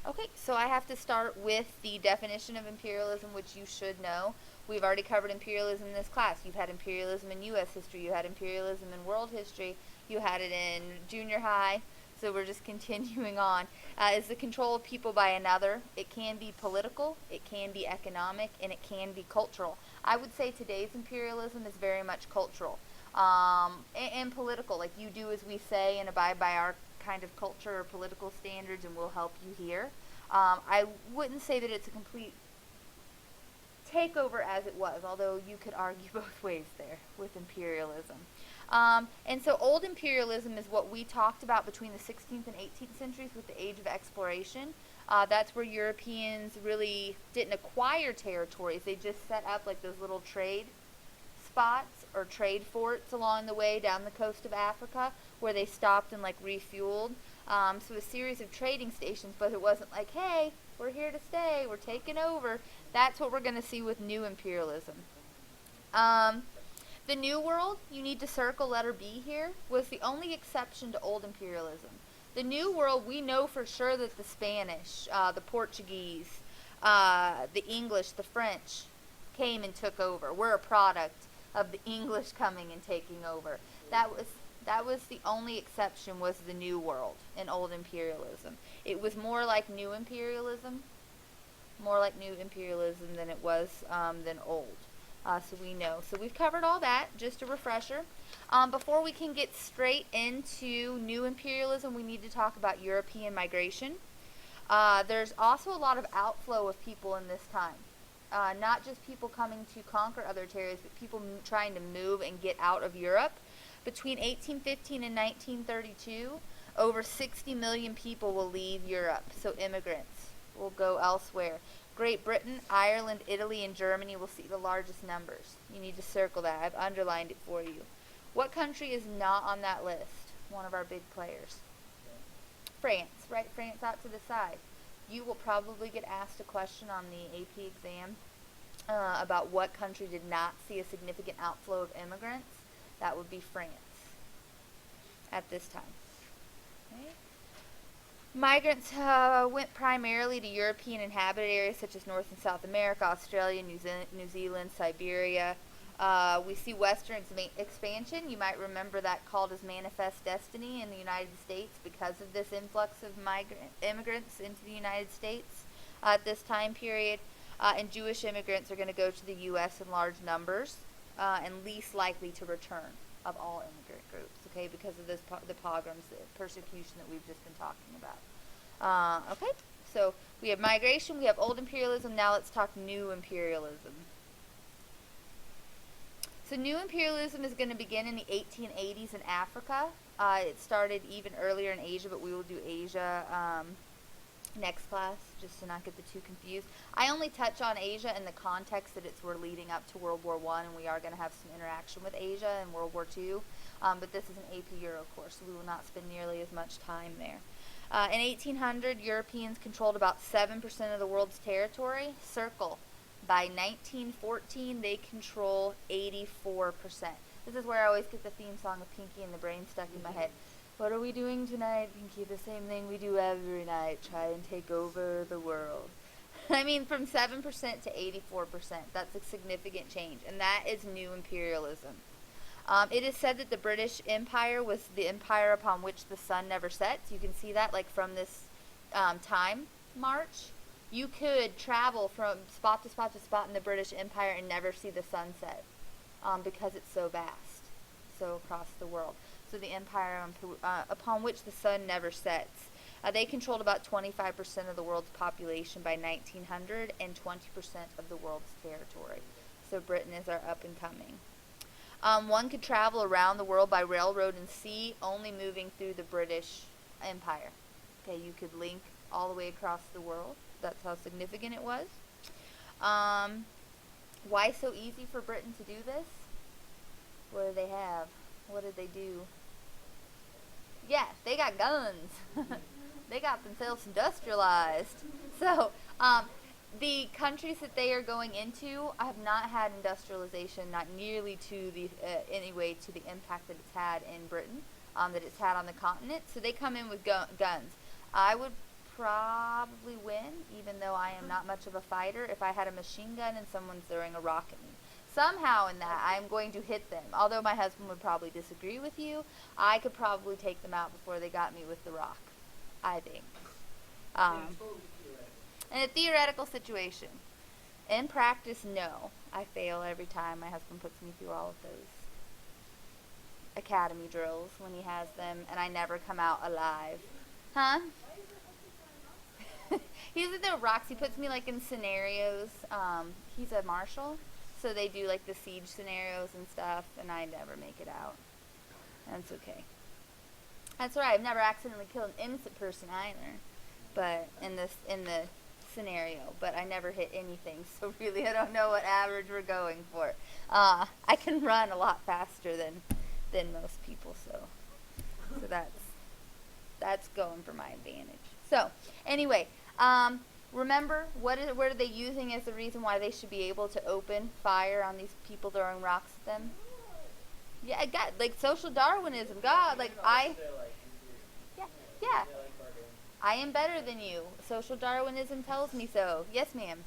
Okay, so I have to start with the definition of imperialism, which you should know. We've already covered imperialism in this class. You've had imperialism in U.S. history. You had imperialism in world history. You had it in junior high. So we're just continuing on. Is the control of people by another. It can be political, it can be economic, and it can be cultural. I would say today's imperialism is very much cultural and political. Like, you do as we say and abide by our kind of culture or political standards, and we'll help you here. I wouldn't say that it's a complete takeover as it was, although you could argue both ways there with imperialism. And so old imperialism is what we talked about between the 16th and 18th centuries with the age of exploration. That's where Europeans really didn't acquire territories. They just set up like those little trade spots or trade forts along the way down the coast of Africa where they stopped and like refueled. So a series of trading stations, but it wasn't like, hey, we're here to stay, we're taking over. That's what we're going to see with new imperialism. The New World, you need to circle letter B here, was the only exception to old imperialism. The New World, we know for sure that the Spanish, the Portuguese, the English, the French came and took over. We're a product of the English coming and taking over. That was the only exception, was the New World in old imperialism. It was more like new imperialism, than it was than old. So we know. So we've covered all that. Just a refresher. Before we can get straight into new imperialism, we need to talk about European migration. There's also a lot of outflow of people in this time. Not just people coming to conquer other territories, but people trying to move and get out of Europe. Between 1815 and 1932, over 60 million people will leave Europe, so immigrants will go elsewhere. Great Britain, Ireland, Italy, and Germany will see the largest numbers. You need to circle that. I've underlined it for you. What country is not on that list? One of our big players. France. Write France out to the side. You will probably get asked a question on the AP exam about what country did not see a significant outflow of immigrants. That would be France at this time. Okay. Migrants went primarily to European inhabited areas such as North and South America, Australia, New Zealand, Siberia. We see Western expansion. You might remember that called as Manifest Destiny in the United States because of this influx of immigrants into the United States at this time period. And Jewish immigrants are going to go to the U.S. in large numbers and least likely to return of all immigrant groups, okay, because of the pogroms, the persecution that we've just been talking about. Okay, so we have migration, we have old imperialism, now let's talk new imperialism. So new imperialism is going to begin in the 1880s in Africa. It started even earlier in Asia, but we will do Asia next class, just to not get the two confused. I only touch on Asia in the context that we're leading up to World War I, and we are going to have some interaction with Asia in World War II. But this is an AP Euro course, so we will not spend nearly as much time there. In 1800, Europeans controlled about 7% of the world's territory. Circle. By 1914, they control 84%. This is where I always get the theme song of Pinky and the Brain stuck in my head. What are we doing tonight, Pinky? The same thing we do every night. Try and take over the world. I mean, from 7% to 84%. That's a significant change. And that is new imperialism. It is said that the British Empire was the empire upon which the sun never sets. You can see that like from this time march. You could travel from spot to spot to spot in the British Empire and never see the sunset because it's so vast, so across the world. So the empire upon which the sun never sets. They controlled about 25% of the world's population by 1900 and 20% of the world's territory. So Britain is our up and coming. One could travel around the world by railroad and sea, only moving through the British Empire. Okay, you could link all the way across the world. That's how significant it was. Why so easy for Britain to do this? What did they have? What did they do? Yeah, they got guns. They got themselves industrialized. So, the countries that they are going into have not had industrialization, not nearly to the anyway to the impact that it's had in Britain, that it's had on the continent. So they come in with guns. I would probably win, even though I am not much of a fighter, if I had a machine gun and someone's throwing a rock at me. Somehow in that, I'm going to hit them. Although my husband would probably disagree with you, I could probably take them out before they got me with the rock, I think. Totally theoretical. In a theoretical situation. In practice, no. I fail every time. My husband puts me through all of those academy drills when he has them, and I never come out alive. Huh? He doesn't throw rocks. He puts me like in scenarios. He's a marshal, so they do like the siege scenarios and stuff, and I never make it out. That's okay. That's all right. I've never accidentally killed an innocent person either, but in the scenario. But I never hit anything, so really I don't know what average we're going for. I can run a lot faster than most people, so that's going for my advantage. So anyway, remember what are they using as the reason why they should be able to open fire on these people throwing rocks at them? Yeah, God, like social Darwinism. God, like yeah. I am better than you. Social Darwinism tells me so. Yes, ma'am.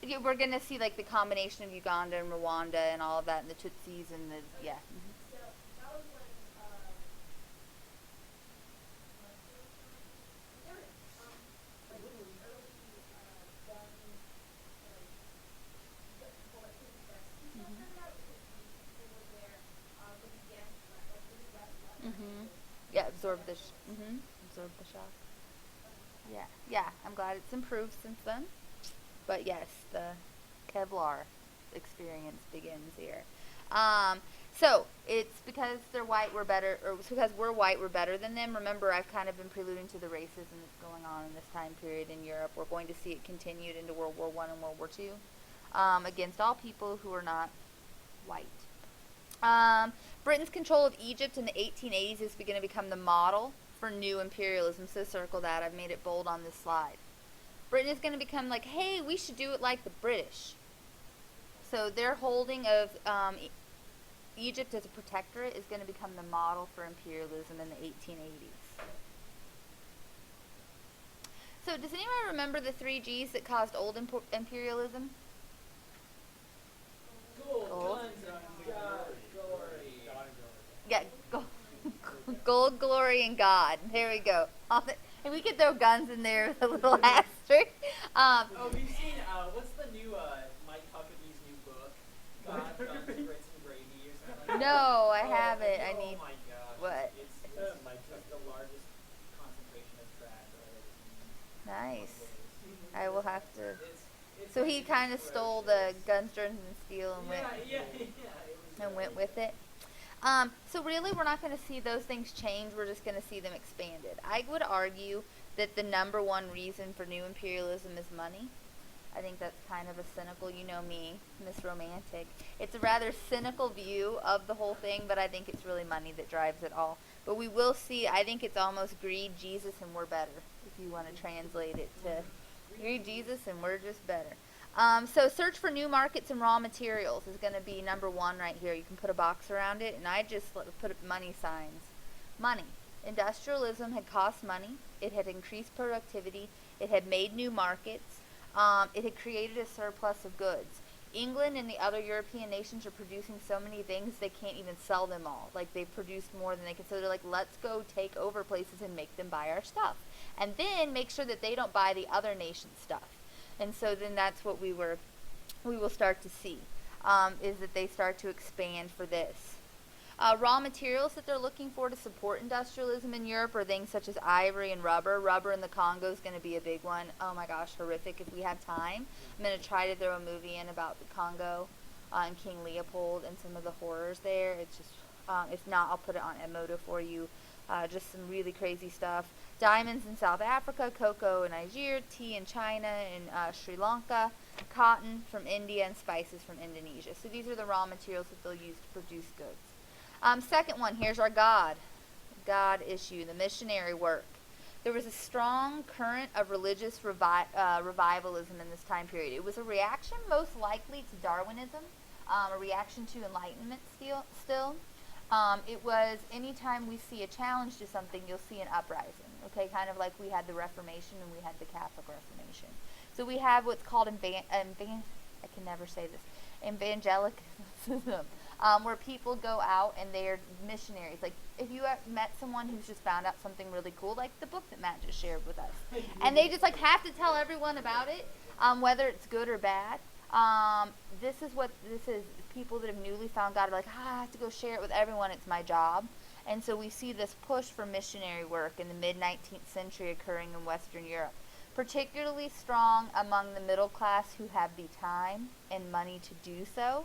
Yeah, we're gonna see like the combination of Uganda and Rwanda and all of that, and the Tutsis and the yeah. Yeah, absorb the shock. Yeah, yeah. I'm glad it's improved since then. But yes, the Kevlar experience begins here. So it's because they're white, we're better, or it's because we're white, we're better than them. Remember, I've kind of been preluding to the racism that's going on in this time period in Europe. We're going to see it continued into World War I and World War II against all people who are not white. Britain's control of Egypt in the 1880s is going to become the model for new imperialism. So circle that. I've made it bold on this slide. Britain is going to become like, hey, we should do it like the British. So their holding of Egypt as a protectorate is going to become the model for imperialism in the 1880s. So does anyone remember the 3 G's that caused old imperialism? Gold. Yeah, gold, glory, and God. There we go. And we could throw guns in there with a little asterisk. Oh, have you seen, what's the new Mike Huckabee's new book? God, Guns, Grits, and Gravy or something? No, I haven't. I need. Oh my gosh. What? It's the largest concentration of trash I've ever seen. Nice. I will have to. It's So he kind of stole the Guns, Germs, and Steel and went with it. So really, we're not going to see those things change. We're just going to see them expanded. I would argue that the number one reason for new imperialism is money. I think that's kind of a cynical, you know me, Miss Romantic. It's a rather cynical view of the whole thing, but I think it's really money that drives it all. But we will see, I think it's almost greed, Jesus, and we're better, if you want to translate it to greed, Jesus, and we're just better. So search for new markets and raw materials is going to be number one right here. You can put a box around it, and I just put money signs. Money. Industrialism had cost money. It had increased productivity. It had made new markets. It had created a surplus of goods. England and the other European nations are producing so many things they can't even sell them all. Like, they've produced more than they can. So they're like, let's go take over places and make them buy our stuff. And then make sure that they don't buy the other nation's stuff. And so then that's what we will start to see, is that they start to expand for this. Raw materials that they're looking for to support industrialism in Europe are things such as ivory and rubber. Rubber in the Congo is going to be a big one. Oh my gosh, horrific. If we have time, I'm going to try to throw a movie in about the Congo and King Leopold and some of the horrors there. It's just, if not, I'll put it on Emoto for you. Just some really crazy stuff. Diamonds in South Africa, cocoa in Nigeria, tea in China and Sri Lanka, cotton from India, and spices from Indonesia. So these are the raw materials that they'll use to produce goods. Second one, here's our God issue, the missionary work. There was a strong current of religious revivalism in this time period. It was a reaction most likely to Darwinism, a reaction to Enlightenment still. It was anytime we see a challenge to something, you'll see an uprising. Okay, kind of like we had the Reformation and we had the Catholic Reformation. So we have what's called I can never say this, evangelicism, where people go out and they're missionaries. Like if you have met someone who's just found out something really cool, like the book that Matt just shared with us, and they just like have to tell everyone about it, whether it's good or bad. This is what this is. People that have newly found God are like, I have to go share it with everyone. It's my job. And so we see this push for missionary work in the mid-19th century occurring in Western Europe, particularly strong among the middle class who have the time and money to do so,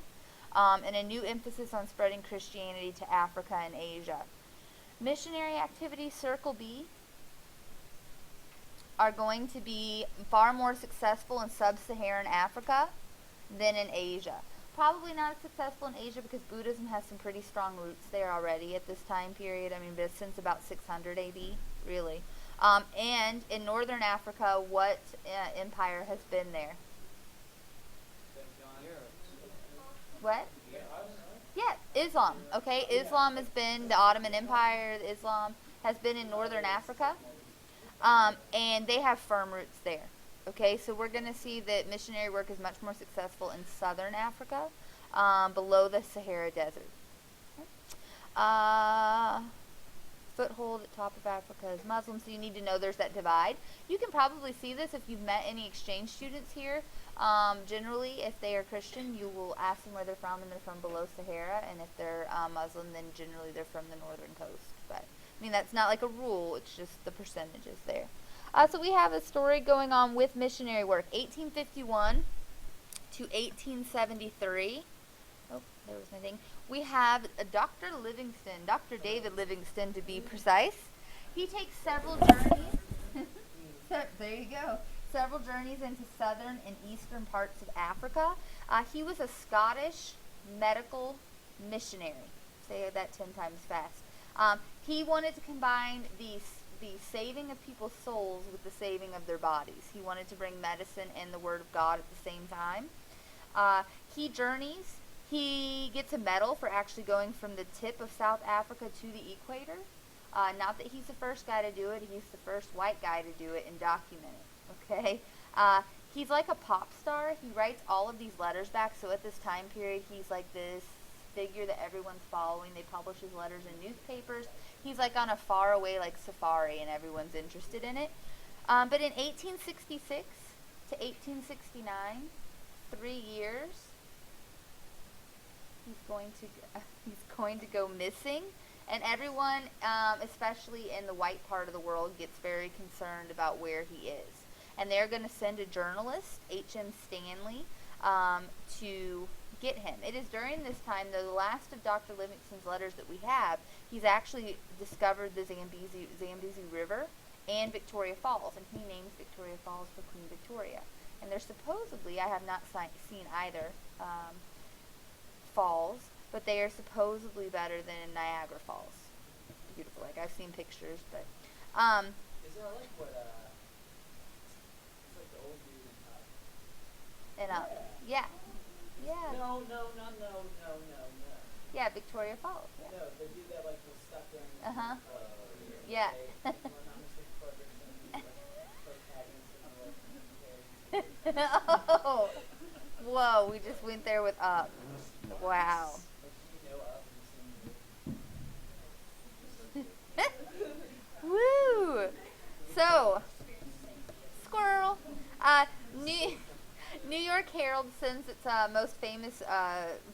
and a new emphasis on spreading Christianity to Africa and Asia. Missionary activities, Circle B, are going to be far more successful in sub-Saharan Africa than in Asia. Probably not as successful in Asia because Buddhism has some pretty strong roots there already at this time period. I mean, but since about 600 AD, really. And in northern Africa, what empire has been there? What? Yeah, Islam. Okay, Islam has been the Ottoman Empire. Islam has been in northern Africa, and they have firm roots there. Okay, so we're going to see that missionary work is much more successful in southern Africa, below the Sahara Desert. Foothold at top of Africa is Muslim, so you need to know there's that divide. You can probably see this if you've met any exchange students here. Generally, if they are Christian, you will ask them where they're from, and they're from below Sahara, and if they're Muslim, then generally they're from the northern coast. But, I mean, that's not like a rule, it's just the percentages there. So we have a story going on with missionary work, 1851 to 1873. Oh, there was my thing. We have Dr. Livingston, Dr. David Livingston to be precise. He takes several journeys. There you go. Several journeys into southern and eastern parts of Africa. He was a Scottish medical missionary. Say that 10 times fast. He wanted to combine the saving of people's souls with the saving of their bodies. He wanted to bring medicine and the Word of God at the same time. He journeys. He gets a medal for actually going from the tip of South Africa to the equator. Not that he's the first guy to do it. He's the first white guy to do it and document it. Okay? He's like a pop star. He writes all of these letters back. So at this time period, he's like this figure that everyone's following. They publish his letters in newspapers. He's like on a faraway like safari, and everyone's interested in it. But in 1866 to 1869, 3 years, he's going to go missing, and everyone, especially in the white part of the world, gets very concerned about where he is. And they're going to send a journalist, H.M. Stanley, to get him. It is during this time, though, the last of Dr. Livingston's letters that we have, he's actually discovered the Zambezi River and Victoria Falls, and he names Victoria Falls for Queen Victoria. And they're supposedly, I have not seen either falls, but they are supposedly better than Niagara Falls. Beautiful. Like, I've seen pictures, but Is that like what it's like the old dude and yeah. No. Yeah, Victoria Falls. Yeah. No, the dude that like was stuck in Uh-huh. Yeah. Oh, whoa! We just went there with Up. Wow. Woo! So, squirrel. New York Herald sends its most famous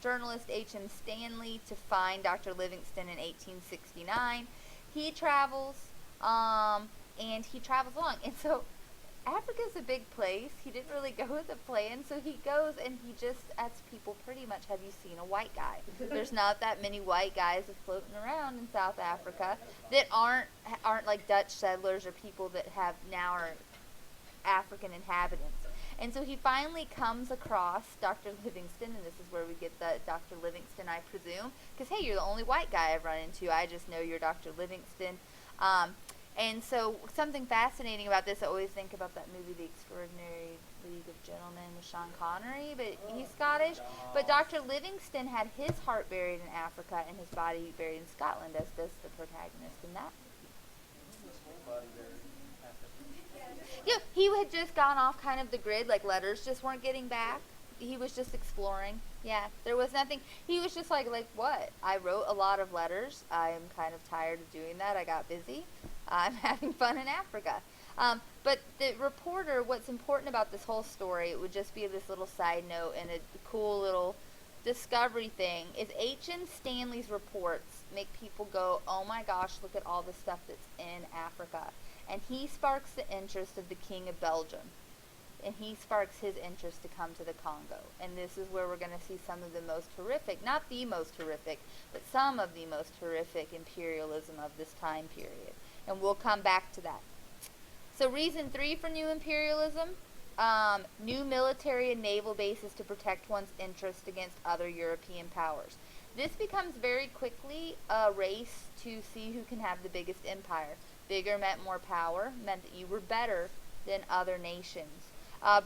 journalist, H.M. Stanley, to find Dr. Livingston in 1869. He travels, and he travels along. And so, Africa's a big place. He didn't really go with a plan, so he goes and he just asks people pretty much, have you seen a white guy? There's not that many white guys floating around in South Africa that aren't like Dutch settlers or people that have now are African inhabitants. And so he finally comes across Dr. Livingston, and this is where we get the Dr. Livingston, I presume, because, hey, you're the only white guy I've run into. I just know you're Dr. Livingston. And so something fascinating about this, I always think about that movie, The Extraordinary League of Gentlemen, with Sean Connery, but he's Scottish. But Dr. Livingston had his heart buried in Africa and his body buried in Scotland, as does the protagonist in that. Yeah, he had just gone off kind of the grid, like letters just weren't getting back. He was just exploring. Yeah, there was nothing. He was just like what? I wrote a lot of letters. I'm kind of tired of doing that. I got busy. I'm having fun in Africa. But the reporter, what's important about this whole story, it would just be this little side note and a cool little discovery thing, is H.M. Stanley's reports make people go, oh my gosh, look at all the stuff that's in Africa. And he sparks the interest of the King of Belgium. And he sparks his interest to come to the Congo. And this is where we're going to see some of the most horrific, not the most horrific, but some of the most horrific imperialism of this time period. And we'll come back to that. So reason 3 for new imperialism, new military and naval bases to protect one's interest against other European powers. This becomes very quickly a race to see who can have the biggest empire. Bigger meant more power, meant that you were better than other nations.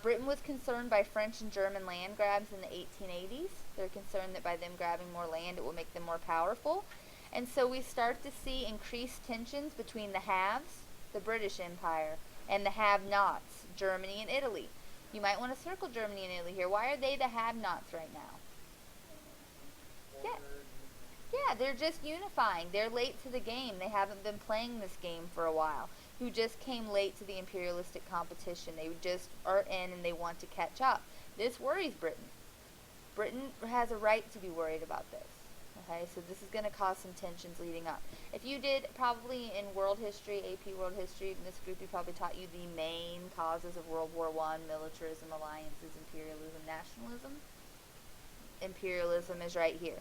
Britain was concerned by French and German land grabs in the 1880s. They're concerned that by them grabbing more land, it will make them more powerful. And so we start to see increased tensions between the haves, the British Empire, and the have-nots, Germany and Italy. You might want to circle Germany and Italy here. Why are they the have-nots right now? Yeah, they're just unifying. They're late to the game. They haven't been playing this game for a while. Who just came late to the imperialistic competition. They just are in and they want to catch up. This worries Britain. Britain has a right to be worried about this. Okay, so this is going to cause some tensions leading up. If you did probably in world history, AP world history, in this group, we probably taught you the main causes of World War I: militarism, alliances, imperialism, nationalism. Imperialism is right here.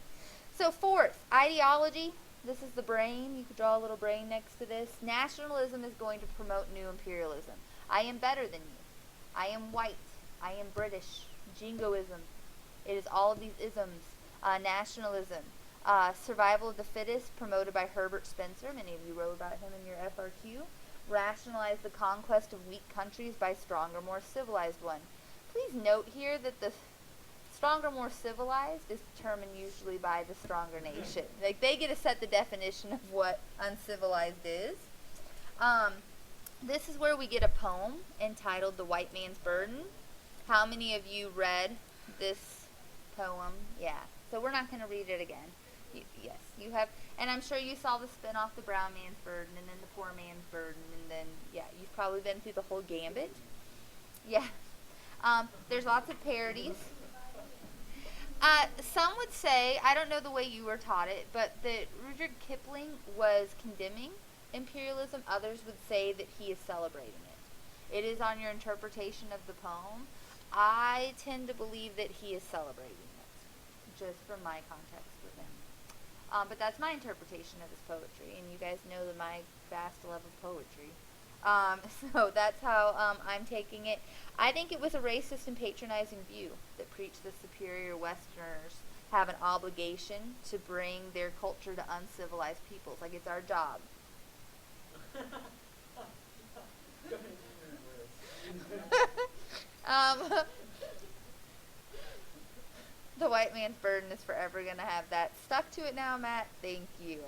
So fourth, ideology. This is the brain. You could draw a little brain next to this. Nationalism is going to promote new imperialism. I am better than you. I am white. I am British. Jingoism. It is all of these isms. Nationalism. Survival of the fittest, promoted by Herbert Spencer. Many of you wrote about him in your FRQ. Rationalize the conquest of weak countries by stronger, more civilized one. Please note here that the stronger, more civilized is determined usually by the stronger nation. Like, they get to set the definition of what uncivilized is. This is where we get a poem entitled The White Man's Burden. How many of you read this poem? Yeah. So we're not going to read it again. Yes, you have. And I'm sure you saw the spin-off, The Brown Man's Burden, and then The Poor Man's Burden, and then, yeah, you've probably been through the whole gambit. Yeah. There's lots of parodies. Some would say, I don't know the way you were taught it, but that Rudyard Kipling was condemning imperialism. Others would say that he is celebrating it. It is on your interpretation of the poem. I tend to believe that he is celebrating it, just from my context with him. But that's my interpretation of his poetry, and you guys know that my vast love of poetry. So that's how I'm taking it. I think it was a racist and patronizing view that preached the superior Westerners have an obligation to bring their culture to uncivilized peoples. Like, it's our job. The white man's burden is forever going to have that. Stuck to it now, Matt. Thank you.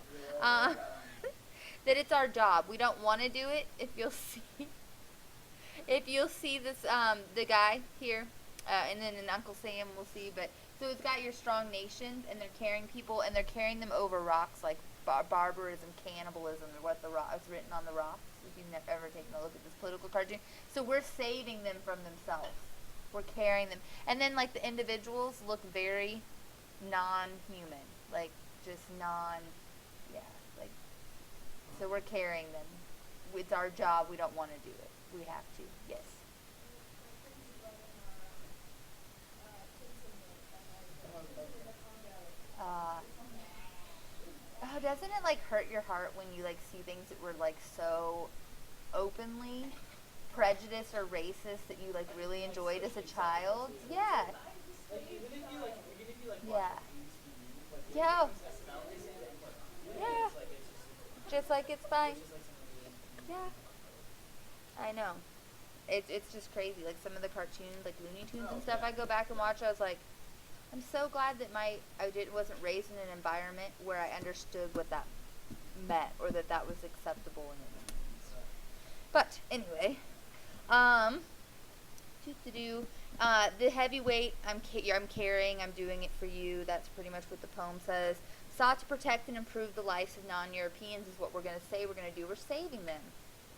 That it's our job. We don't want to do it. If you'll see this, the guy here, and then in Uncle Sam we'll see. But so it's got your strong nations, and they're carrying people, and they're carrying them over rocks like barbarism, cannibalism, or what the rock is written on the rocks. If you've never ever taken a look at this political cartoon, so we're saving them from themselves. We're carrying them, and then like the individuals look very non-human, like just like. So we're carrying them. It's our job. We don't want to do it. We have to. Yes. Oh, doesn't it like hurt your heart when you like see things that were like so openly prejudiced or racist that you like really enjoyed as a child? Yeah. Yeah. Yeah. Yeah. Just like it's fine. Yeah, I know. It's just crazy. Like some of the cartoons, like Looney Tunes and stuff, I go back and watch. I was like, I'm so glad that wasn't raised in an environment where I understood what that meant or that was acceptable in any means. But anyway, um, the heavyweight I'm carrying. I'm doing it for you. That's pretty much what the poem says. Sought to protect and improve the lives of non-Europeans is what we're going to say we're going to do. We're saving them.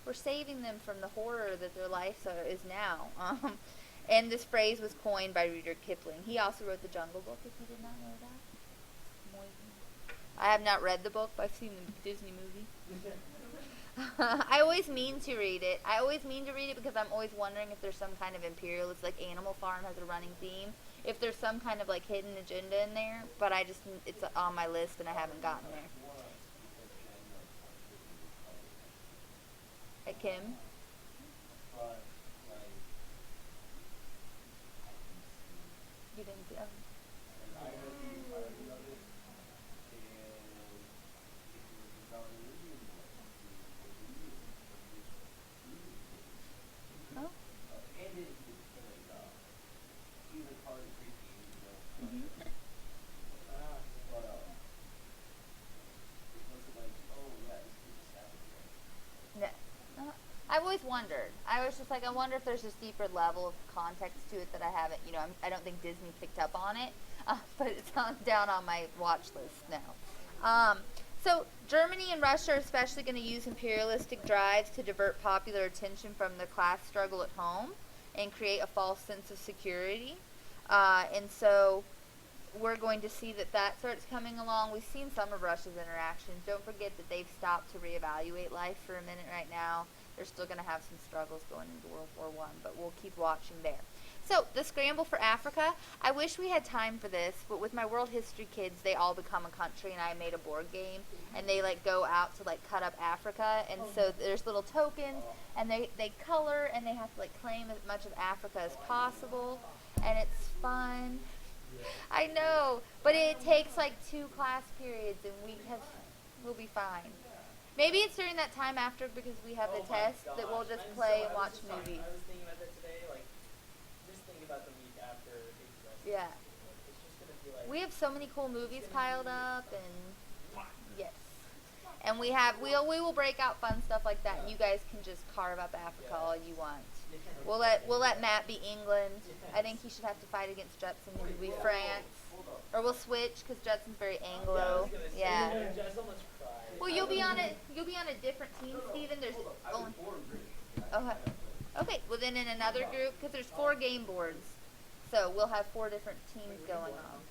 We're saving them from the horror that their life is now. And this phrase was coined by Rudyard Kipling. He also wrote the Jungle Book, if you did not know that. I have not read the book, but I've seen the Disney movie. I always mean to read it. I always mean to read it because I'm always wondering if there's some kind of imperialist, like Animal Farm has a running theme. If there's some kind of like hidden agenda in there, but it's on my list and I haven't gotten there. At Kim? You didn't see. Oh. Oh. Mhm. No. I've always wondered. I was just like, I wonder if there's this deeper level of context to it that I haven't, I don't think Disney picked up on it, but it's down on my watch list now. So Germany and Russia are especially going to use imperialistic drives to divert popular attention from the class struggle at home and create a false sense of security. And so we're going to see that starts coming along. We've seen some of Russia's interactions. Don't forget that they've stopped to reevaluate life for a minute right now. They're still going to have some struggles going into World War I, but we'll keep watching there. So, the scramble for Africa. I wish we had time for this, but with my world history kids, they all become a country, and I made a board game, and they go out to cut up Africa, and so there's little tokens, and they color, and they have to claim as much of Africa as possible, and it's fun. I know, but it takes 2 class periods, and we'll be fine. Maybe it's during that time after because we have the test that we'll just play and watch movies. I was thinking about that today. Just think about the week after Big Yeah. It's just gonna be we have so many cool movies piled up, and yes, and we will break out fun stuff like that, and you guys can just carve up Africa all you want. We'll let Matt be England. I think he should have to fight against Judson and we'll be France, or we'll switch because Judson's very Anglo. Yeah. Well, you'll be on a different team, Steven. There's only. Okay. Well, then in another group, because there's 4 game boards, so we'll have 4 different teams going on.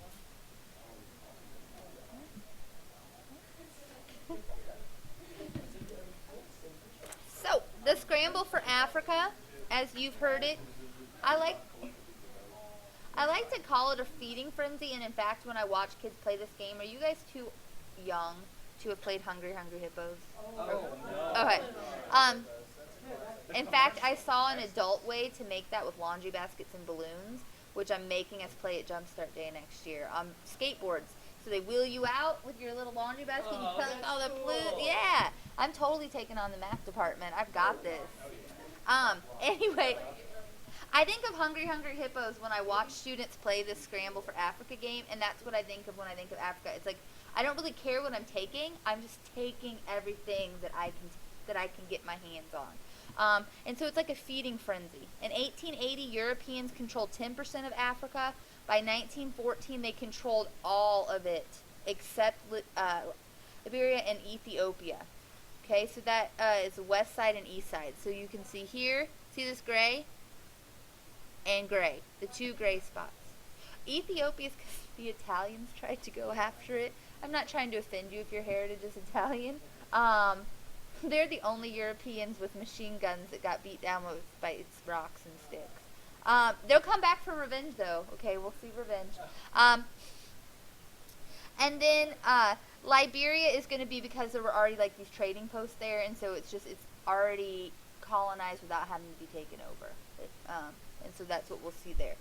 So the scramble for Africa, as you've heard it, I like to call it a feeding frenzy. And in fact, when I watch kids play this game, are you guys too young to have played Hungry Hungry Hippos? No. Okay. In fact, I saw an adult way to make that with laundry baskets and balloons, which I'm making us play at Jumpstart Day next year. Skateboards. So they wheel you out with your little laundry basket. You collect all the balloons. Yeah. I'm totally taking on the math department. I've got this. Anyway, I think of Hungry Hungry Hippos when I watch students play this Scramble for Africa game, and that's what I think of when I think of Africa. It's like I don't really care what I'm taking. I'm just taking everything that I can get my hands on. And so it's like a feeding frenzy. In 1880, Europeans controlled 10% of Africa. By 1914, they controlled all of it except Liberia and Ethiopia. Okay, so that is the west side and east side. So you can see here, see this gray and gray, the 2 gray spots. Ethiopia is because the Italians tried to go after it. I'm not trying to offend you if your heritage is Italian. They're the only Europeans with machine guns that got beat down by its rocks and sticks. They'll come back for revenge, though. Okay, we'll see revenge. And then Liberia is going to be because there were already these trading posts there, and so it's already colonized without having to be taken over. And so that's what we'll see there.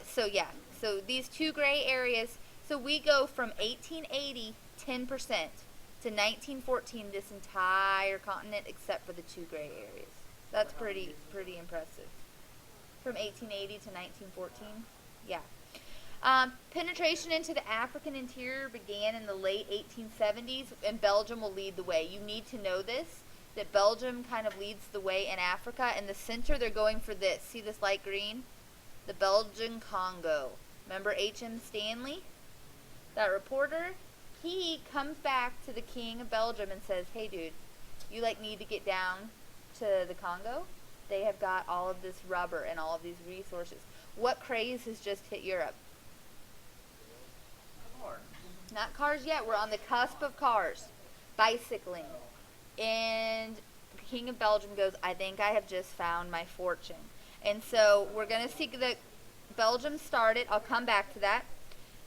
So these 2 gray areas. So we go from 1880 10% To 1914, this entire continent except for the 2 gray areas. That's pretty impressive. From 1880 to 1914, yeah. Penetration into the African interior began in the late 1870s, and Belgium will lead the way. You need to know this, that Belgium kind of leads the way in Africa. In the center, they're going for this. See this light green? The Belgian Congo. Remember H.M. Stanley? That reporter? He comes back to the king of Belgium and says, hey, dude, you need to get down to the Congo? They have got all of this rubber and all of these resources. What craze has just hit Europe? Not cars yet. We're on the cusp of cars. Bicycling. And the king of Belgium goes, I think I have just found my fortune. And so we're going to see that Belgium started. I'll come back to that.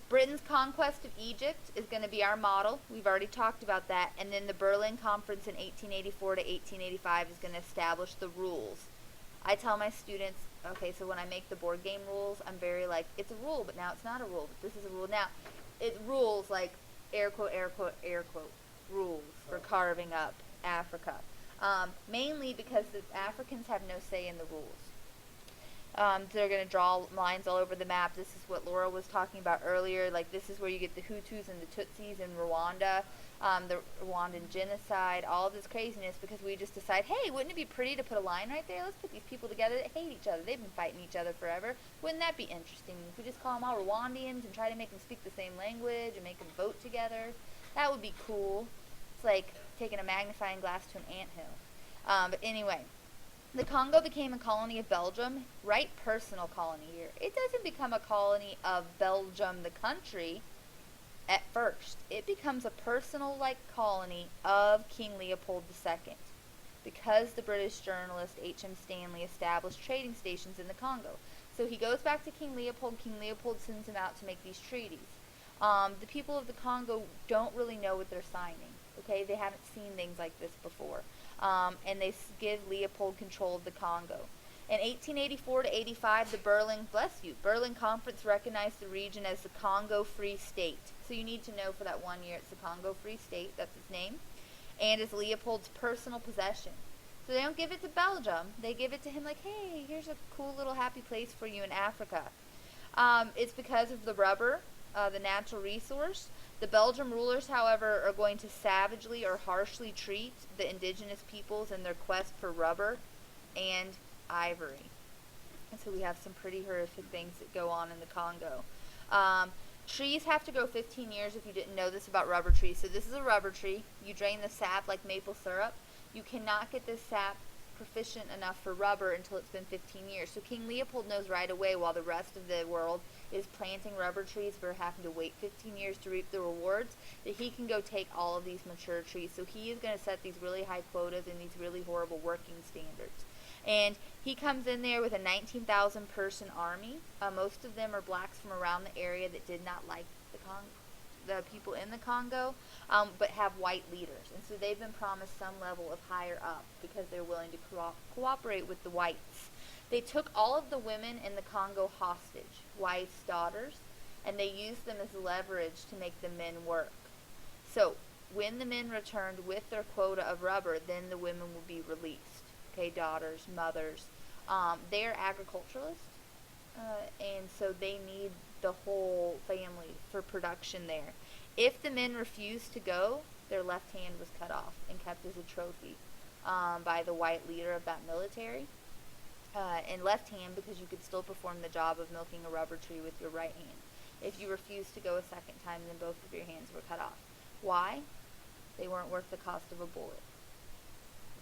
Britain's conquest of Egypt is going to be our model. We've already talked about that. And then the Berlin Conference in 1884 to 1885 is going to establish the rules. I tell my students, okay, so when I make the board game rules, I'm very it's a rule, but now it's not a rule. But this is a rule now. It rules air quote, air quote, air quote, rules for carving up Africa. Mainly because the Africans have no say in the rules. They're going to draw lines all over the map. This is what Laura was talking about earlier. This is where you get the Hutus and the Tutsis in Rwanda, the Rwandan genocide, all of this craziness because we just decide, hey, wouldn't it be pretty to put a line right there? Let's put these people together that hate each other. They've been fighting each other forever. Wouldn't that be interesting? If we just call them all Rwandians and try to make them speak the same language and make them vote together, that would be cool. It's like taking a magnifying glass to an anthill. But anyway, the Congo became a colony of Belgium, right? Personal colony here. It doesn't become a colony of Belgium, the country, at first. It becomes a personal colony of King Leopold II because the British journalist H.M. Stanley established trading stations in the Congo. So he goes back to King Leopold. King Leopold sends him out to make these treaties. The people of the Congo don't really know what they're signing. Okay, they haven't seen things like this before. And they give Leopold control of the Congo. In 1884 to 85, the Berlin Conference recognized the region as the Congo Free State. So you need to know for that 1 year it's the Congo Free State, that's its name, and is Leopold's personal possession. So they don't give it to Belgium, they give it to him hey, here's a cool little happy place for you in Africa. It's because of the rubber, the natural resource. The Belgian rulers, however, are going to savagely or harshly treat the indigenous peoples in their quest for rubber and ivory. And so we have some pretty horrific things that go on in the Congo. Trees have to grow 15 years if you didn't know this about rubber trees. So this is a rubber tree. You drain the sap like maple syrup. You cannot get this sap proficient enough for rubber until it's been 15 years. So King Leopold knows right away while the rest of the world is planting rubber trees for having to wait 15 years to reap the rewards, that he can go take all of these mature trees. So he is going to set these really high quotas and these really horrible working standards. And he comes in there with a 19,000 person army. Most of them are blacks from around the area that did not like the people in the Congo, but have white leaders. And so they've been promised some level of higher up because they're willing to cooperate with the whites. They took all of the women in the Congo hostage, wives, daughters, and they used them as leverage to make the men work. So when the men returned with their quota of rubber, then the women will be released. Okay, daughters, mothers. They are agriculturalists, and so they need the whole family for production there. If the men refused to go, their left hand was cut off and kept as a trophy by the white leader of that military. And left hand because you could still perform the job of milking a rubber tree with your right hand. If you refused to go a second time, then both of your hands were cut off. Why? They weren't worth the cost of a bullet.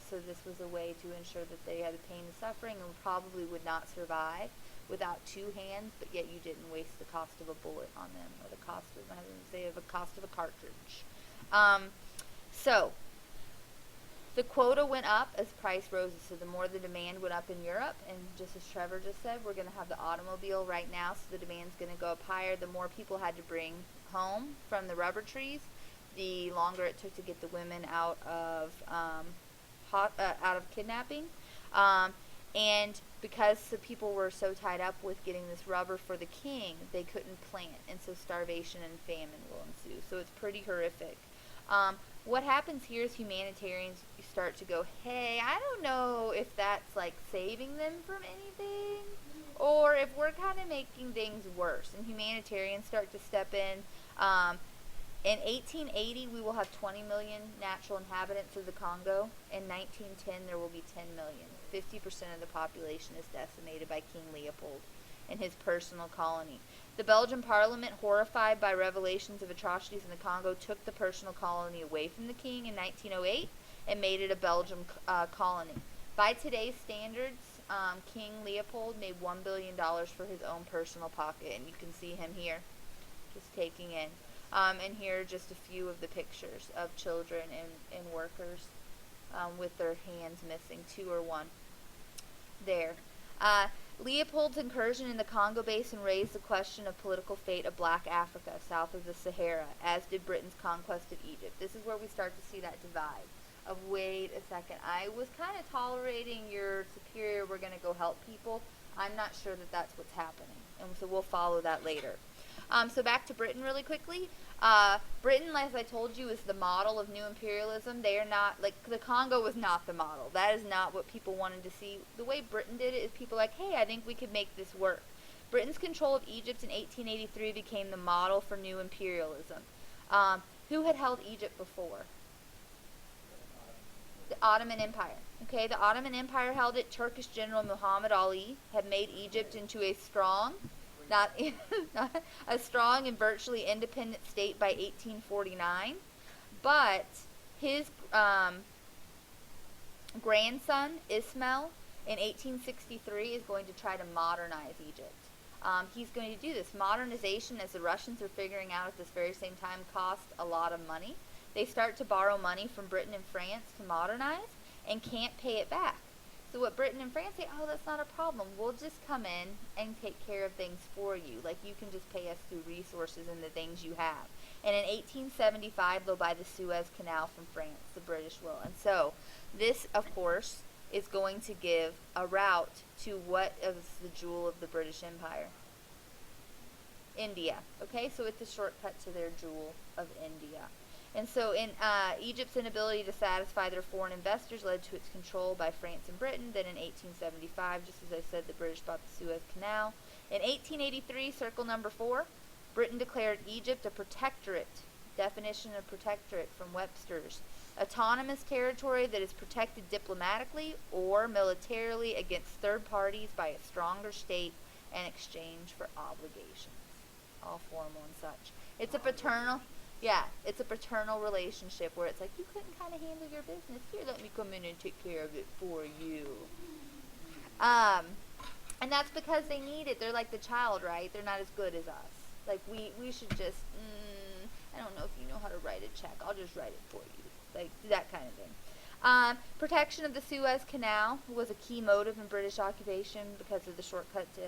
So this was a way to ensure that they had the pain and suffering and probably would not survive without two hands, but yet you didn't waste the cost of a bullet on them or the cost of a cartridge. So the quota went up as price rose. So the more the demand went up in Europe, and just as Trevor just said, we're going to have the automobile right now, so the demand's going to go up higher. The more people had to bring home from the rubber trees, the longer it took to get the women out of kidnapping, and because the people were so tied up with getting this rubber for the king, they couldn't plant, and so starvation and famine will ensue. So it's pretty horrific. What happens here is humanitarians start to go, hey, I don't know if that's like saving them from anything or if we're kind of making things worse. And humanitarians start to step in. In 1880, we will have 20 million natural inhabitants of the Congo. In 1910, there will be 10 million. 50% of the population is decimated by King Leopold and his personal colony. The Belgian parliament, horrified by revelations of atrocities in the Congo, took the personal colony away from the king in 1908 and made it a Belgian colony. By today's standards, King Leopold made $1 billion for his own personal pocket, and you can see him here just taking in. And here are just a few of the pictures of children and workers with their hands missing, 2 or 1. There. Leopold's incursion in the Congo Basin raised the question of political fate of black Africa, south of the Sahara, as did Britain's conquest of Egypt. This is where we start to see that divide of, wait a second, I was kind of tolerating your superior, we're going to go help people. I'm not sure that that's what's happening. And so we'll follow that later. So back to Britain really quickly. Britain, as I told you, is the model of new imperialism. They are not, like, the Congo was not the model. That is not what people wanted to see. The way Britain did it is people like, hey, I think we could make this work. Britain's control of Egypt in 1883 became the model for new imperialism. Who had held Egypt before? The Ottoman Empire. Okay, the Ottoman Empire held it. Turkish General Muhammad Ali had made Egypt into a strong, not a strong and virtually independent state by 1849, but his grandson Ismail in 1863 is going to try to modernize Egypt. He's going to do this modernization, as the Russians are figuring out at this very same time, costs a lot of money. They start to borrow money from Britain and France to modernize and can't pay it back. So what Britain and France say, oh, that's not a problem. We'll just come in and take care of things for you. Like, you can just pay us through resources and the things you have. And in 1875, they'll buy the Suez Canal from France. The British will. And so this, of course, is going to give a route to what is the jewel of the British Empire? India. Okay, so it's a shortcut to their jewel of India. And so in Egypt's inability to satisfy their foreign investors led to its control by France and Britain. Then in 1875, just as I said, the British bought the Suez Canal. In 1883, circle number 4, Britain declared Egypt a protectorate. Definition of protectorate from Webster's: autonomous territory that is protected diplomatically or militarily against third parties by a stronger state in exchange for obligations. All formal and such. It's a paternal... Yeah, it's a paternal relationship where it's like, you couldn't kind of handle your business. Here, let me come in and take care of it for you. And that's because they need it. They're like the child, right? They're not as good as us. Like, we should just, I don't know if you know how to write a check. I'll just write it for you. Like, that kind of thing. Protection of the Suez Canal was a key motive in British occupation because of the shortcut to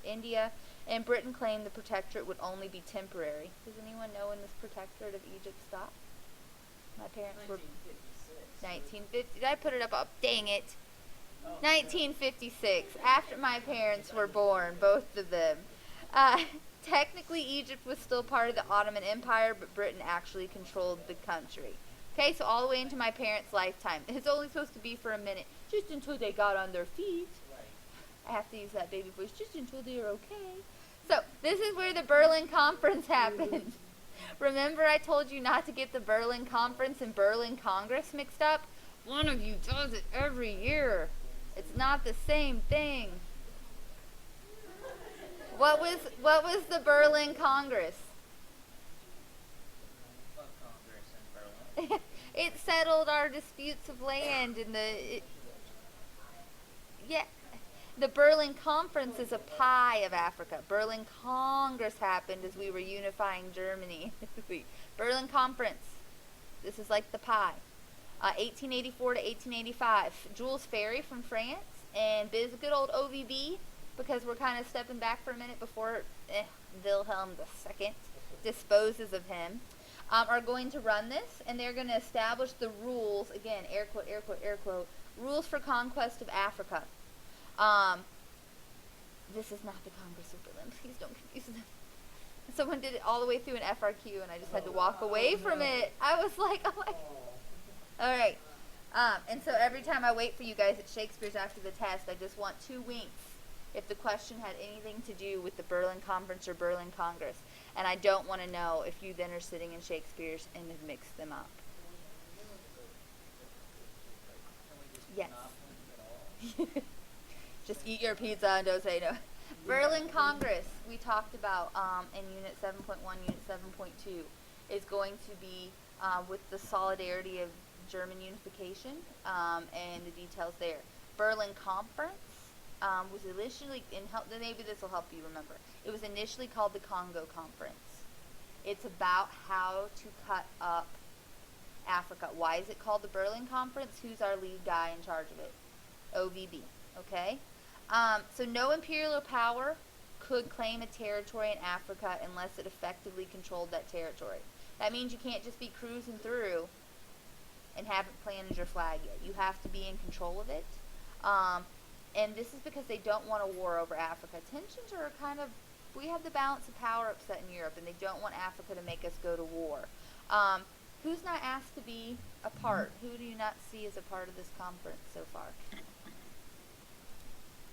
India. And Britain claimed the protectorate would only be temporary. Does anyone know when this protectorate of Egypt stopped? My parents 1956. 1950. Did I put it up? Oh, dang it. 1956. After my parents were born, both of them. Technically, Egypt was still part of the Ottoman Empire, but Britain actually controlled the country. Okay, so all the way into my parents' lifetime. It's only supposed to be for a minute, just until they got on their feet. I have to use that baby voice, just until they're okay. So, this is where the Berlin Conference happened. Remember I told you not to get the Berlin Conference and Berlin Congress mixed up? One of you does it every year. It's not the same thing. What was the Berlin Congress? It settled our disputes of land in the... The Berlin Conference is a pie of Africa. Berlin Congress happened as we were unifying Germany. Berlin Conference. This is like the pie. 1884 to 1885. Jules Ferry from France and good old OVB, because we're kind of stepping back for a minute before Wilhelm II disposes of him, are going to run this, and they're going to establish the rules, again, air quote, air quote, air quote, rules for conquest of Africa. This is not the Congress of Berlin. Please don't confuse them. Someone did it all the way through an FRQ, and I just had to walk away from it. I was like, oh my. All right. And so every time I wait for you guys at Shakespeare's after the test, I just want 2 winks if the question had anything to do with the Berlin Conference or Berlin Congress. And I don't want to know if you then are sitting in Shakespeare's and have mixed them up. Yes. Just eat your pizza and don't say no. Berlin Congress, we talked about in Unit 7.1, Unit 7.2, is going to be with the solidarity of German unification and the details there. Berlin Conference was initially, maybe this will help you remember, it was initially called the Congo Conference. It's about how to cut up Africa. Why is it called the Berlin Conference? Who's our lead guy in charge of it? OVB, okay? So no imperial power could claim a territory in Africa unless it effectively controlled that territory. That means you can't just be cruising through and haven't planted your flag yet. You have to be in control of it. And this is because they don't want a war over Africa. Tensions are kind of, we have the balance of power upset in Europe, and they don't want Africa to make us go to war. Who's not asked to be a part? Who do you not see as a part of this conference so far?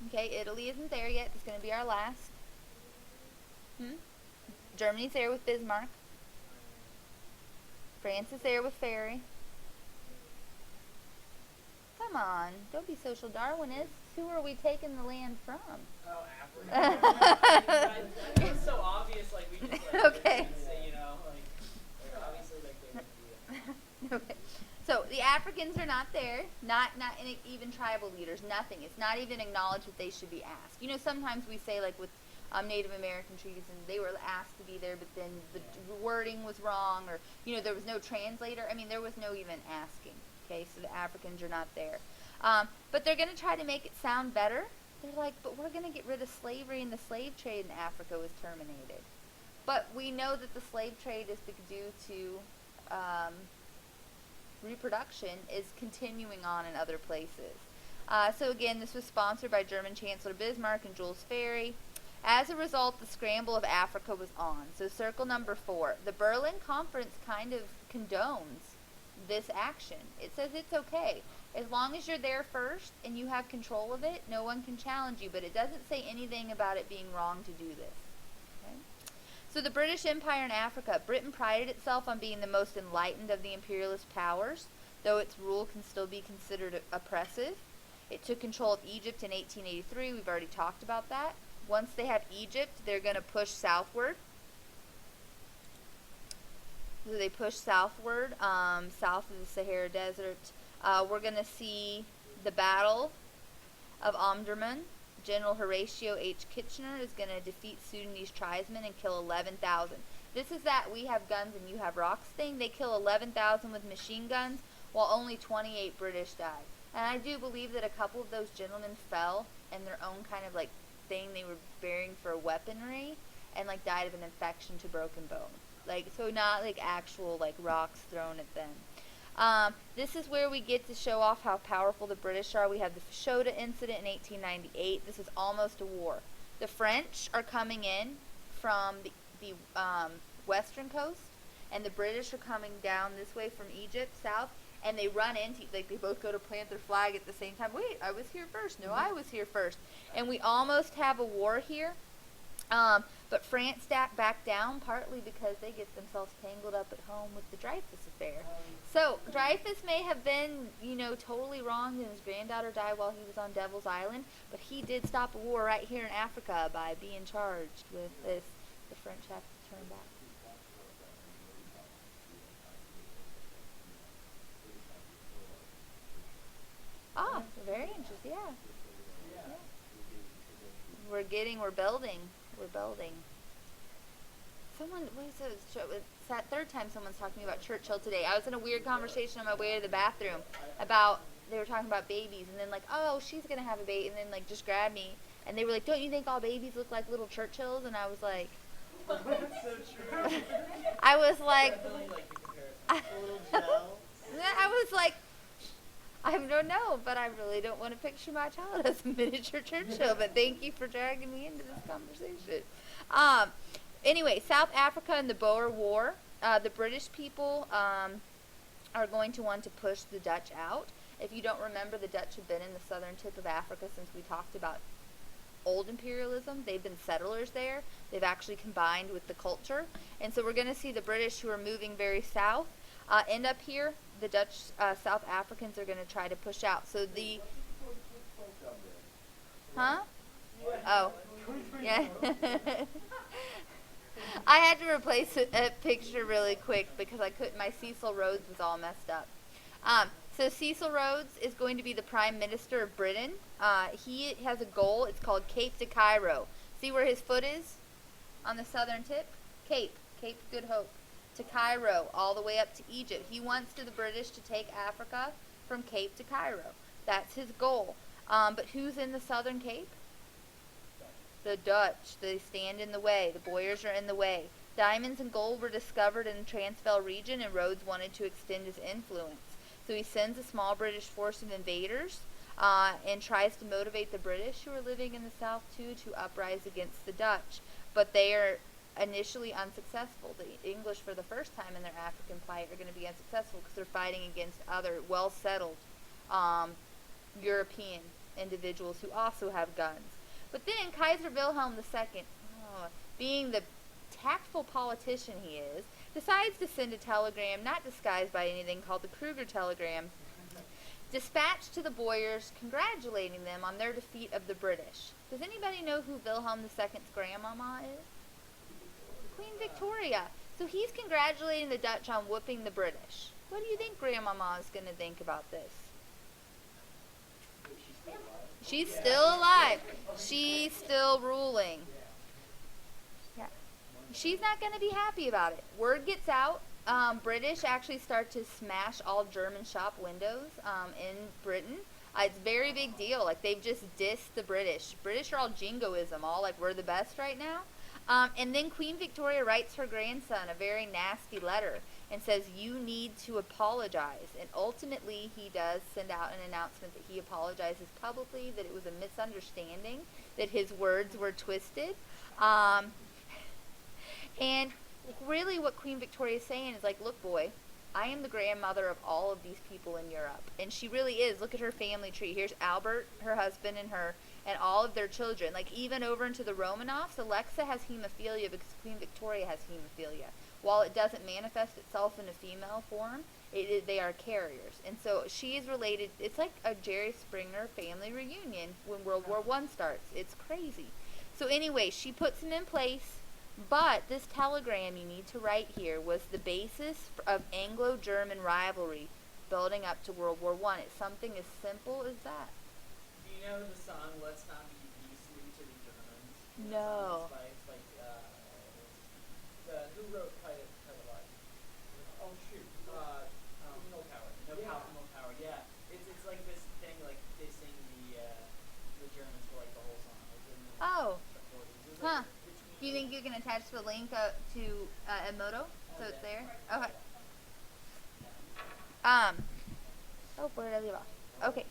Okay, Italy isn't there yet. It's going to be our last. Germany's there with Bismarck. France is there with Ferry. Come on, don't be social Darwinists. Who are we taking the land from? Oh, Africa. It's so obvious, like we just like Okay. say, you know, like obviously like they would be. Okay. So the Africans are not there, not even tribal leaders, nothing. It's not even acknowledged that they should be asked. You know, sometimes we say like with Native American treaties, and they were asked to be there, but then the wording was wrong, or you know there was no translator. I mean, there was no even asking. Okay, so the Africans are not there, but they're going to try to make it sound better. They're like, but we're going to get rid of slavery, and the slave trade in Africa was terminated. But we know that the slave trade is due to reproduction is continuing on in other places. So again, this was sponsored by German Chancellor Bismarck and Jules Ferry. As a result, the scramble of Africa was on. So circle number 4. The Berlin Conference kind of condones this action. It says it's okay. As long as you're there first and you have control of it, no one can challenge you. But it doesn't say anything about it being wrong to do this. Okay? So the British Empire in Africa. Britain prided itself on being the most enlightened of the imperialist powers, though its rule can still be considered oppressive. It took control of Egypt in 1883. We've already talked about that. Once they have Egypt, they're going to push southward. So they push southward, south of the Sahara Desert. We're going to see the Battle of Omdurman. General Horatio H. Kitchener is going to defeat Sudanese tribesmen and kill 11,000. This is that we have guns and you have rocks thing. They kill 11,000 with machine guns, while only 28 British died. And I do believe that a couple of those gentlemen fell in their own kind of like thing they were bearing for weaponry and like died of an infection to broken bone. Like, so not like actual like rocks thrown at them. This is where we get to show off how powerful the British are. We have the Fashoda incident in 1898. This is almost a war. The French are coming in from the western coast, and the British are coming down this way from Egypt, south, and they run into, like they both go to plant their flag at the same time. Wait, I was here first. No, I was here first. And we almost have a war here. But France backed down partly because they get themselves tangled up at home with the Dreyfus affair. So Dreyfus may have been, you know, totally wrong and his granddaughter died while he was on Devil's Island, but he did stop a war right here in Africa by being charged with this. The French have to turn back. Ah, very interesting, yeah. We're building. Someone, what is it? It's that third time someone's talking to me about Churchill today. I was in a weird conversation on my way to the bathroom about, they were talking about babies, and then like, oh, she's going to have a baby, and then like just grabbed me, and they were like, don't you think all babies look like little Churchills? And I was like, That's so true. I was like, Definitely like the comparison. I was like, I don't know, but I really don't want to picture my child as a miniature Churchill. But thank you for dragging me into this conversation. Anyway, South Africa and the Boer War. The British people are going to want to push the Dutch out. If you don't remember, the Dutch have been in the southern tip of Africa since we talked about old imperialism. They've been settlers there. They've actually combined with the culture. And so we're going to see the British, who are moving very south, end up here. The Dutch South Africans are going to try to push out. So the... Huh? Oh. Yeah. I had to replace a picture really quick because I couldn't. My Cecil Rhodes was all messed up. So Cecil Rhodes is going to be the Prime Minister of Britain. He has a goal. It's called Cape to Cairo. See where his foot is on the southern tip? Cape Good Hope to Cairo, all the way up to Egypt. He wants the British to take Africa from Cape to Cairo. That's his goal. But who's in the southern Cape? The Dutch. They stand in the way. The Boers are in the way. Diamonds and gold were discovered in the Transvaal region, and Rhodes wanted to extend his influence. So he sends a small British force of invaders and tries to motivate the British, who are living in the south too, to uprise against the Dutch. But they are initially unsuccessful. The English, for the first time in their African fight, are going to be unsuccessful because they're fighting against other well-settled European individuals who also have guns. But then Kaiser Wilhelm II, being the tactful politician he is, decides to send a telegram, not disguised by anything, called the Kruger telegram, dispatched to the Boers, congratulating them on their defeat of the British. Does anybody know who Wilhelm II's grandmama is? Queen Victoria. So he's congratulating the Dutch on whooping the British. What do you think Grandmama is going to think about this? She's still alive. She's still ruling. Yeah. She's not going to be happy about it. Word gets out. British actually start to smash all German shop windows in Britain. It's a very big deal. Like, they've just dissed the British. British are all jingoism, all like, we're the best right now. And then Queen Victoria writes her grandson a very nasty letter and says, you need to apologize. And ultimately, he does send out an announcement that he apologizes publicly, that it was a misunderstanding, that his words were twisted. And really what Queen Victoria is saying is like, look, boy, I am the grandmother of all of these people in Europe. And she really is. Look at her family tree. Here's Albert, her husband, and her, and all of their children. Like, even over into the Romanovs, Alexa has hemophilia because Queen Victoria has hemophilia. While it doesn't manifest itself in a female form, they are carriers. And so she is related. It's like a Jerry Springer family reunion when World War I starts. It's crazy. So anyway, she puts him in place. But this telegram you need to write here was the basis of Anglo-German rivalry building up to World War I. It's something as simple as that. Do you know the song "Let's Not Be Beastly to the Germans"? No. It's like who wrote Private Life? Oh shoot. No Power. No Power. Yeah. It's like this thing, like they sing the Germans for like the whole song. Like, in the Oh. 40s. Huh. Do you think you can attach the link to Edmodo so it's there? Okay. Where did I leave off? Okay.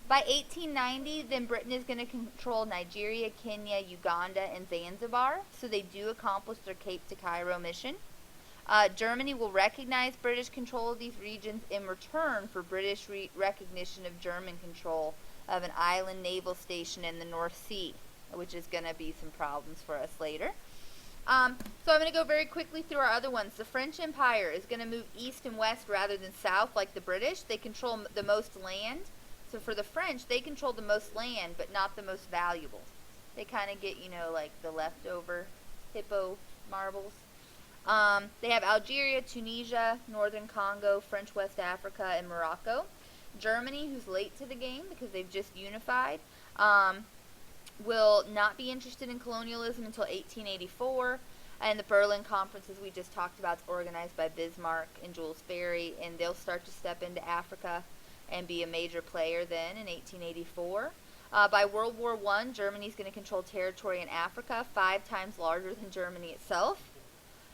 By 1890, then Britain is going to control Nigeria, Kenya, Uganda, and Zanzibar. So they do accomplish their Cape to Cairo mission. Germany will recognize British control of these regions in return for British recognition of German control of an island naval station in the North Sea, which is going to be some problems for us later. So I'm going to go very quickly through our other ones. The French Empire is going to move east and west rather than south like the British. They control the most land. So for the French, they control the most land, but not the most valuable. They kind of get, like the leftover hippo marbles. They have Algeria, Tunisia, Northern Congo, French West Africa, and Morocco. Germany, who's late to the game because they've just unified, will not be interested in colonialism until 1884, and the Berlin Conference, as we just talked about, is organized by Bismarck and Jules Ferry, and they'll start to step into Africa and be a major player then in 1884. By World War I, Germany is going to control territory in Africa, 5 times larger than Germany itself.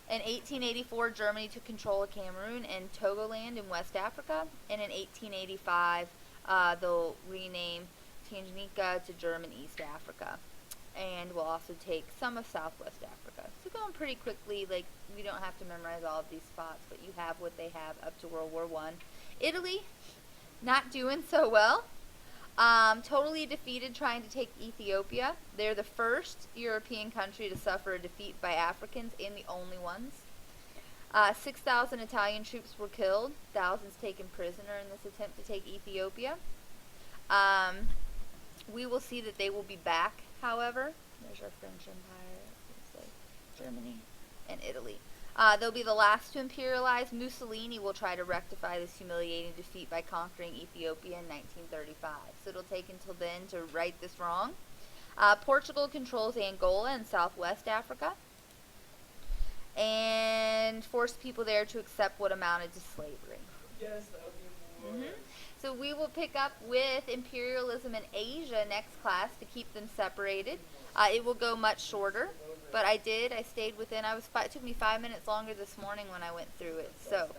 In 1884, Germany took control of Cameroon and Togoland in West Africa, and in 1885, they'll rename Tanganyika to German East Africa. and we'll also take some of Southwest Africa. So going pretty quickly, like we don't have to memorize all of these spots, but you have what they have up to World War I. Italy, not doing so well. Totally defeated trying to take Ethiopia. They're the first European country to suffer a defeat by Africans and the only ones. 6,000 Italian troops were killed, thousands taken prisoner in this attempt to take Ethiopia. We will see that they will be back, however. There's our French Empire, let's say Germany and Italy. They'll be the last to imperialize. Mussolini will try to rectify this humiliating defeat by conquering Ethiopia in 1935. So it'll take until then to right this wrong. Portugal controls Angola and Southwest Africa and forced people there to accept what amounted to slavery. Yes, the Opium Wars. So we will pick up with imperialism in Asia next class to keep them separated. It will go much shorter, but I stayed within. It took me 5 minutes longer this morning when I went through it. So